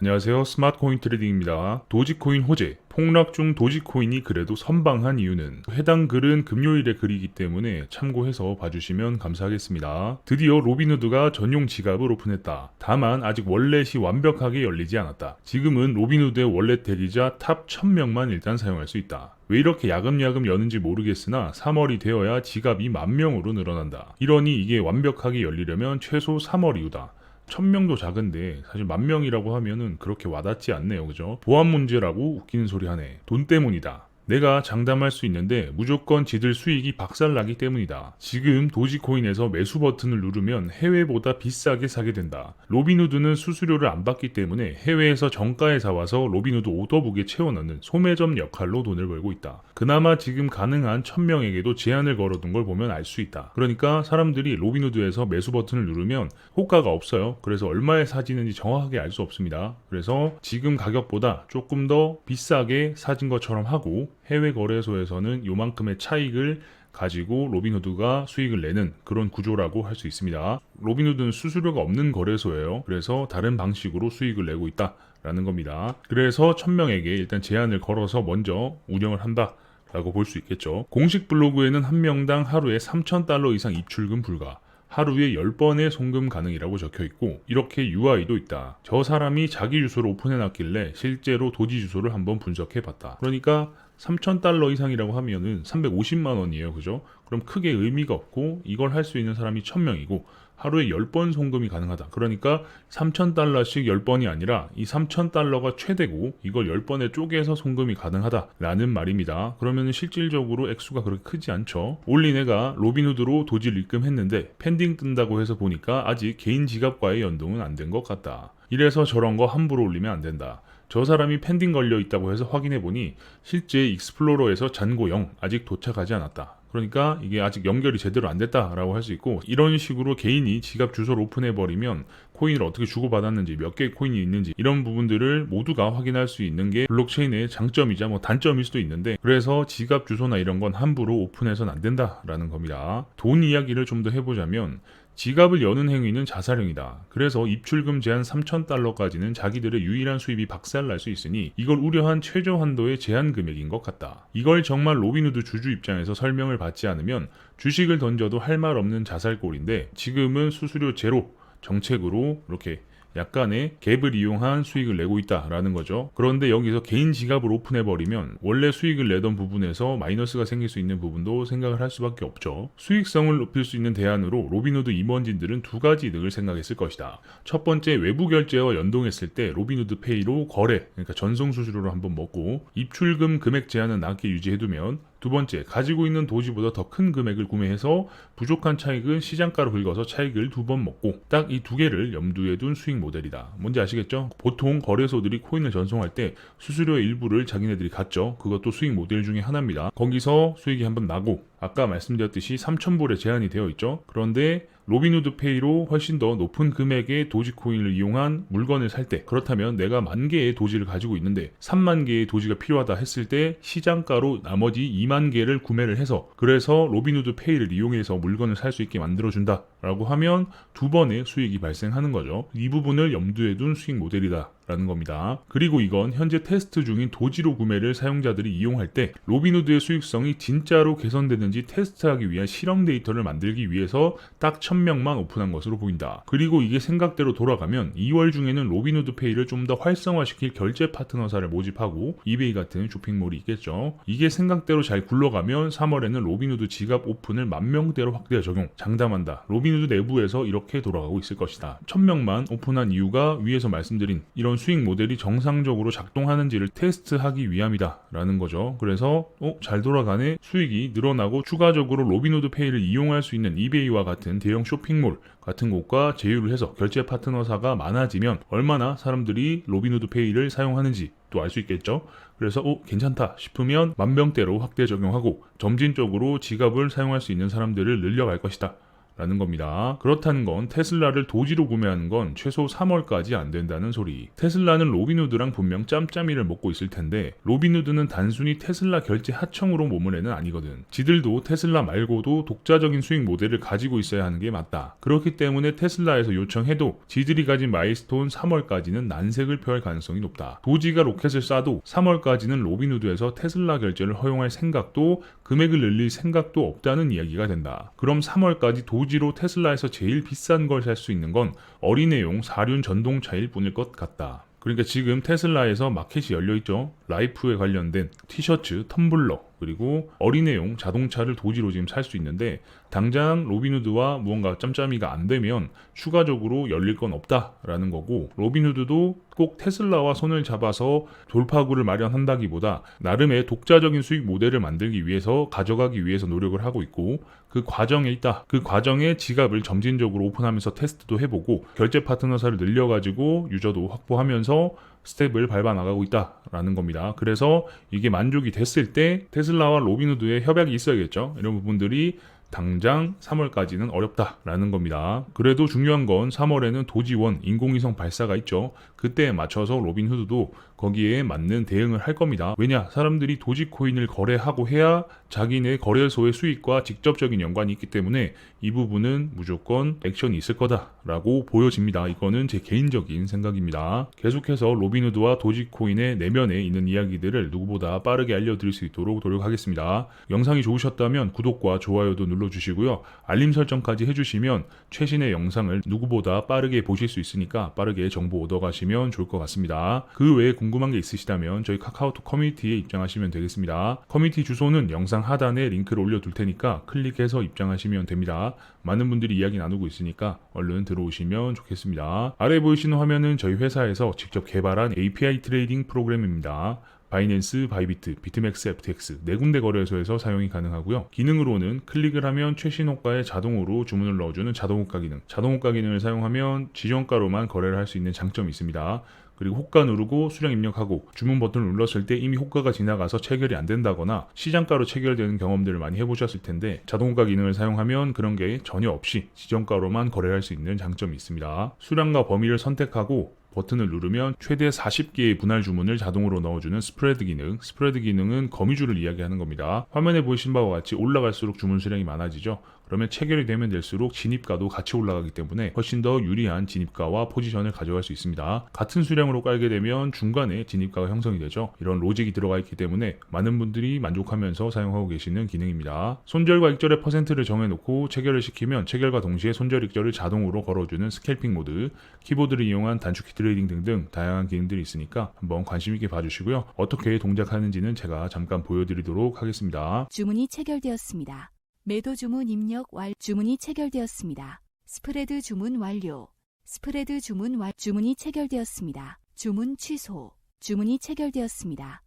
안녕하세요. 스마트코인 트레이딩입니다. 도지코인 호재, 폭락 중 도지코인이 그래도 선방한 이유는 해당 글은 금요일에 글이기 때문에 참고해서 봐주시면 감사하겠습니다. 드디어 로빈후드가 전용 지갑을 오픈했다. 다만 아직 월렛이 완벽하게 열리지 않았다. 지금은 로빈후드의 월렛 대리자 탑 1000명만 일단 사용할 수 있다. 왜 이렇게 야금야금 여는지 모르겠으나 3월이 되어야 지갑이 10,000명으로 늘어난다. 이러니 이게 완벽하게 열리려면 최소 3월 이후다. 1000명도 작은데 사실 10,000명이라고 하면은 그렇게 와닿지 않네요. 그죠? 보안 문제라고 웃기는 소리 하네. 돈 때문이다. 내가 장담할 수 있는데 무조건 지들 수익이 박살나기 때문이다. 지금 도지코인에서 매수 버튼을 누르면 해외보다 비싸게 사게 된다. 로빈후드는 수수료를 안 받기 때문에 해외에서 정가에 사와서 로빈후드 오더북에 채워넣는 소매점 역할로 돈을 벌고 있다. 그나마 지금 가능한 1000명에게도 제한을 걸어둔 걸 보면 알 수 있다. 그러니까 사람들이 로빈후드에서 매수 버튼을 누르면 호가가 없어요. 그래서 얼마에 사지는지 정확하게 알 수 없습니다. 그래서 지금 가격보다 조금 더 비싸게 사진 것처럼 하고 해외 거래소에서는 요만큼의 차익을 가지고 로빈후드가 수익을 내는 그런 구조라고 할 수 있습니다. 로빈후드는 수수료가 없는 거래소예요. 그래서 다른 방식으로 수익을 내고 있다라는 겁니다. 그래서 1000명에게 일단 제한을 걸어서 먼저 운영을 한다. 라고 볼 수 있겠죠. 공식 블로그에는 한 명당 하루에 3,000달러 이상 입출금 불가, 하루에 10번의 송금 가능이라고 적혀 있고 이렇게 UI도 있다. 저 사람이 자기 주소를 오픈해놨길래 실제로 도지 주소를 한번 분석해봤다. 그러니까 3,000달러 이상이라고 하면은 350만 원이에요. 그죠? 그럼 크게 의미가 없고 이걸 할 수 있는 사람이 1000명이고 하루에 10번 송금이 가능하다. 그러니까 3,000달러씩 10번이 아니라 이 3,000달러가 최대고 이걸 10번에 쪼개서 송금이 가능하다라는 말입니다. 그러면 실질적으로 액수가 그렇게 크지 않죠. 올리네가 로빈후드로 도지를 입금했는데 펜딩 뜬다고 해서 보니까 아직 개인 지갑과의 연동은 안 된 것 같다. 이래서 저런 거 함부로 올리면 안 된다. 저 사람이 펜딩 걸려 있다고 해서 확인해 보니 실제 익스플로러에서 잔고 0 아직 도착하지 않았다. 그러니까 이게 아직 연결이 제대로 안 됐다라고 할 수 있고 이런 식으로 개인이 지갑 주소를 오픈해버리면 코인을 어떻게 주고받았는지 몇 개의 코인이 있는지 이런 부분들을 모두가 확인할 수 있는 게 블록체인의 장점이자 뭐 단점일 수도 있는데 그래서 지갑 주소나 이런 건 함부로 오픈해서는 안 된다라는 겁니다. 돈 이야기를 좀 더 해보자면 지갑을 여는 행위는 자살행위다. 그래서 입출금 제한 3,000달러까지는 자기들의 유일한 수입이 박살날 수 있으니 이걸 우려한 최저 한도의 제한 금액인 것 같다. 이걸 정말 로빈후드 주주 입장에서 설명을 받지 않으면 주식을 던져도 할 말 없는 자살골인데 지금은 수수료 제로 정책으로 이렇게 약간의 갭을 이용한 수익을 내고 있다라는 거죠. 그런데 여기서 개인 지갑을 오픈해버리면 원래 수익을 내던 부분에서 마이너스가 생길 수 있는 부분도 생각을 할 수밖에 없죠. 수익성을 높일 수 있는 대안으로 로빈후드 임원진들은 두 가지 이득을 생각했을 것이다. 첫 번째, 외부 결제와 연동했을 때 로빈후드 페이로 거래, 그러니까 전송 수수료를 한번 먹고 입출금 금액 제한은 낮게 유지해두면 두 번째, 가지고 있는 도지보다 더 큰 금액을 구매해서 부족한 차익은 시장가로 긁어서 차익을 2번 먹고 딱 이 두 개를 염두에 둔 수익 모델이다. 뭔지 아시겠죠? 보통 거래소들이 코인을 전송할 때 수수료의 일부를 자기네들이 갖죠. 그것도 수익 모델 중에 하나입니다. 거기서 수익이 한번 나고 아까 말씀드렸듯이 3,000불에 제한이 되어 있죠. 그런데 로빈후드 페이로 훨씬 더 높은 금액의 도지코인을 이용한 물건을 살 때 그렇다면 내가 10,000개의 도지를 가지고 있는데 30,000개의 도지가 필요하다 했을 때 시장가로 나머지 20,000개를 구매를 해서 그래서 로빈후드 페이를 이용해서 물건을 살 수 있게 만들어준다 라고 하면 두 번의 수익이 발생하는 거죠. 이 부분을 염두에 둔 수익 모델이다 라는 겁니다. 그리고 이건 현재 테스트 중인 도지로 구매를 사용자들이 이용할 때 로빈후드의 수익성이 진짜로 개선되는지 테스트하기 위한 실험 데이터를 만들기 위해서 딱 1000명만 오픈한 것으로 보인다. 그리고 이게 생각대로 돌아가면 2월 중에는 로빈후드 페이를 좀 더 활성화시킬 결제 파트너사를 모집하고 이베이 같은 쇼핑몰이 있겠죠. 이게 생각대로 잘 굴러가면 3월에는 로빈후드 지갑 오픈을 10,000명대로 확대 적용, 장담한다. 로빈후드 내부에서 이렇게 돌아가고 있을 것이다. 1000명만 오픈한 이유가 위에서 말씀드린 이런 수익 모델이 정상적으로 작동하는지를 테스트하기 위함이다 라는 거죠. 그래서 잘 돌아가네, 수익이 늘어나고 추가적으로 로빈후드 페이를 이용할 수 있는 이베이와 같은 대형 쇼핑몰 같은 곳과 제휴를 해서 결제 파트너사가 많아지면 얼마나 사람들이 로빈후드 페이를 사용하는지 또 알 수 있겠죠. 그래서 괜찮다 싶으면 10,000명대로 확대 적용하고 점진적으로 지갑을 사용할 수 있는 사람들을 늘려갈 것이다 라는 겁니다. 그렇다는 건 테슬라를 도지로 구매하는 건 최소 3월까지 안 된다는 소리. 테슬라는 로빈후드랑 분명 짬짬이를 먹고 있을 텐데 로빈후드는 단순히 테슬라 결제 하청으로 머문 애는 아니거든. 지들도 테슬라 말고도 독자적인 수익 모델을 가지고 있어야 하는 게 맞다. 그렇기 때문에 테슬라에서 요청해도 지들이 가진 마일스톤 3월까지는 난색을 표할 가능성이 높다. 도지가 로켓을 쏴도 3월까지는 로빈후드에서 테슬라 결제를 허용할 생각도 금액을 늘릴 생각도 없다는 이야기가 된다. 그럼 3월까지 도지로 테슬라에서 제일 비싼 걸 살 수 있는 건 어린애용 4륜 전동차일 뿐일 것 같다. 그러니까 지금 테슬라에서 마켓이 열려있죠. 라이프에 관련된 티셔츠, 텀블러, 그리고 어린애용 자동차를 도지로 지금 살 수 있는데 당장 로빈후드와 무언가 짬짬이가 안 되면 추가적으로 열릴 건 없다라는 거고, 로빈후드도 꼭 테슬라와 손을 잡아서 돌파구를 마련한다기보다 나름의 독자적인 수익 모델을 만들기 위해서 가져가기 위해서 노력을 하고 있고, 그 과정에 있다. 그 과정에 지갑을 점진적으로 오픈하면서 테스트도 해보고 결제 파트너사를 늘려가지고 유저도 확보하면서 스텝을 밟아 나가고 있다라는 겁니다. 그래서 이게 만족이 됐을 때 테슬라와 로빈후드의 협약이 있어야겠죠. 이런 부분들이 당장 3월까지는 어렵다라는 겁니다. 그래도 중요한 건 3월에는 도지원 인공위성 발사가 있죠. 그때에 맞춰서 로빈후드도 거기에 맞는 대응을 할 겁니다. 왜냐? 사람들이 도지코인을 거래하고 해야 자기네 거래소의 수익과 직접적인 연관이 있기 때문에 이 부분은 무조건 액션이 있을 거다라고 보여집니다. 이거는 제 개인적인 생각입니다. 계속해서 로빈후드와 도지코인의 내면에 있는 이야기들을 누구보다 빠르게 알려드릴 수 있도록 노력하겠습니다. 영상이 좋으셨다면 구독과 좋아요도 눌러주시고요. 알림 설정까지 해주시면 최신의 영상을 누구보다 빠르게 보실 수 있으니까 빠르게 정보 얻어가시면 좋을 것 같습니다. 그 외에 궁금한 게 있으시다면 저희 카카오톡 커뮤니티에 입장하시면 되겠습니다. 커뮤니티 주소는 영상 하단에 링크를 올려둘 테니까 클릭해서 입장하시면 됩니다. 많은 분들이 이야기 나누고 있으니까 얼른 들어오시면 좋겠습니다. 아래 보이시는 화면은 저희 회사에서 직접 개발한 API 트레이딩 프로그램입니다. 바이낸스, 바이비트, 비트맥스, FTX 네 군데 거래소에서 사용이 가능하고요. 기능으로는 클릭을 하면 최신 호가에 자동으로 주문을 넣어주는 자동호가 기능, 자동호가 기능을 사용하면 지정가로만 거래를 할 수 있는 장점이 있습니다. 그리고 호가 누르고 수량 입력하고 주문 버튼을 눌렀을 때 이미 호가가 지나가서 체결이 안 된다거나 시장가로 체결되는 경험들을 많이 해보셨을 텐데 자동호가 기능을 사용하면 그런 게 전혀 없이 지정가로만 거래할 수 있는 장점이 있습니다. 수량과 범위를 선택하고 버튼을 누르면 최대 40개의 분할 주문을 자동으로 넣어주는 스프레드 기능. 스프레드 기능은 거미줄을 이야기하는 겁니다. 화면에 보이신 바와 같이 올라갈수록 주문 수량이 많아지죠. 그러면 체결이 되면 될수록 진입가도 같이 올라가기 때문에 훨씬 더 유리한 진입가와 포지션을 가져갈 수 있습니다. 같은 수량으로 깔게 되면 중간에 진입가가 형성이 되죠. 이런 로직이 들어가 있기 때문에 많은 분들이 만족하면서 사용하고 계시는 기능입니다. 손절과 익절의 퍼센트를 정해놓고 체결을 시키면 체결과 동시에 손절 익절을 자동으로 걸어주는 스캘핑 모드, 키보드를 이용한 단축키 트레이딩 등등 다양한 기능들이 있으니까 한번 관심 있게 봐주시고요. 어떻게 동작하는지는 제가 잠깐 보여드리도록 하겠습니다. 주문이 체결되었습니다. 매도 주문 입력 주문이 체결되었습니다. 스프레드 주문 완료. 스프레드 주문 주문이 체결되었습니다. 주문 취소. 주문이 체결되었습니다.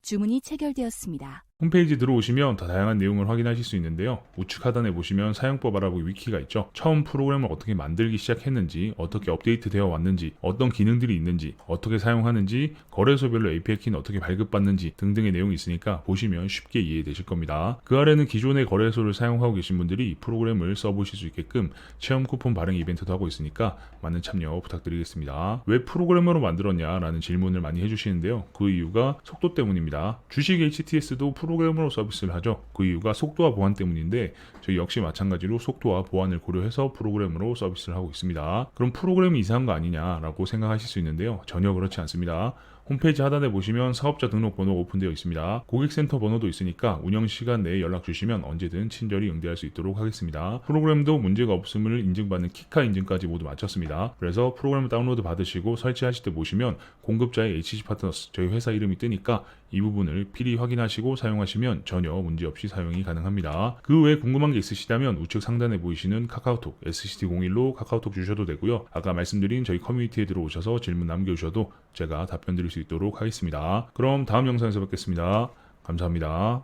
주문이 체결되었습니다. 홈페이지 들어오시면 더 다양한 내용을 확인하실 수 있는데요. 우측 하단에 보시면 사용법 알아보기 위키가 있죠. 처음 프로그램을 어떻게 만들기 시작했는지, 어떻게 업데이트 되어 왔는지, 어떤 기능들이 있는지, 어떻게 사용하는지, 거래소별로 API 키는 어떻게 발급받는지 등등의 내용이 있으니까 보시면 쉽게 이해되실 겁니다. 그 아래는 기존의 거래소를 사용하고 계신 분들이 프로그램을 써보실 수 있게끔 체험 쿠폰 발행 이벤트도 하고 있으니까 많은 참여 부탁드리겠습니다. 왜 프로그래머로 만들었냐라는 질문을 많이 해주시는데요. 그 이유가 속도 때문입니다. 주식 HTS도 프로그래머로 서비스를 하죠. 그 이유가 속도와 보안 때문인데 저희 역시 마찬가지로 속도와 보안을 고려해서 프로그래머로 서비스를 하고 있습니다. 그럼 프로그램이 이상한 거 아니냐라고 생각하실 수 있는데요. 전혀 그렇지 않습니다. 홈페이지 하단에 보시면 사업자 등록번호가 오픈되어 있습니다. 고객센터 번호도 있으니까 운영시간 내에 연락 주시면 언제든 친절히 응대할 수 있도록 하겠습니다. 프로그램도 문제가 없음을 인증받는 키카 인증까지 모두 마쳤습니다. 그래서 프로그램 다운로드 받으시고 설치하실 때 보시면 공급자의 HG 파트너스 저희 회사 이름이 뜨니까 이 부분을 필히 확인하시고 사용하시면 전혀 문제없이 사용이 가능합니다. 그 외에 궁금한 게 있으시다면 우측 상단에 보이시는 카카오톡 SCT01로 카카오톡 주셔도 되고요. 아까 말씀드린 저희 커뮤니티에 들어오셔서 질문 남겨주셔도 제가 답변 드릴 수 있도록 하겠습니다. 그럼 다음 영상에서 뵙겠습니다. 감사합니다.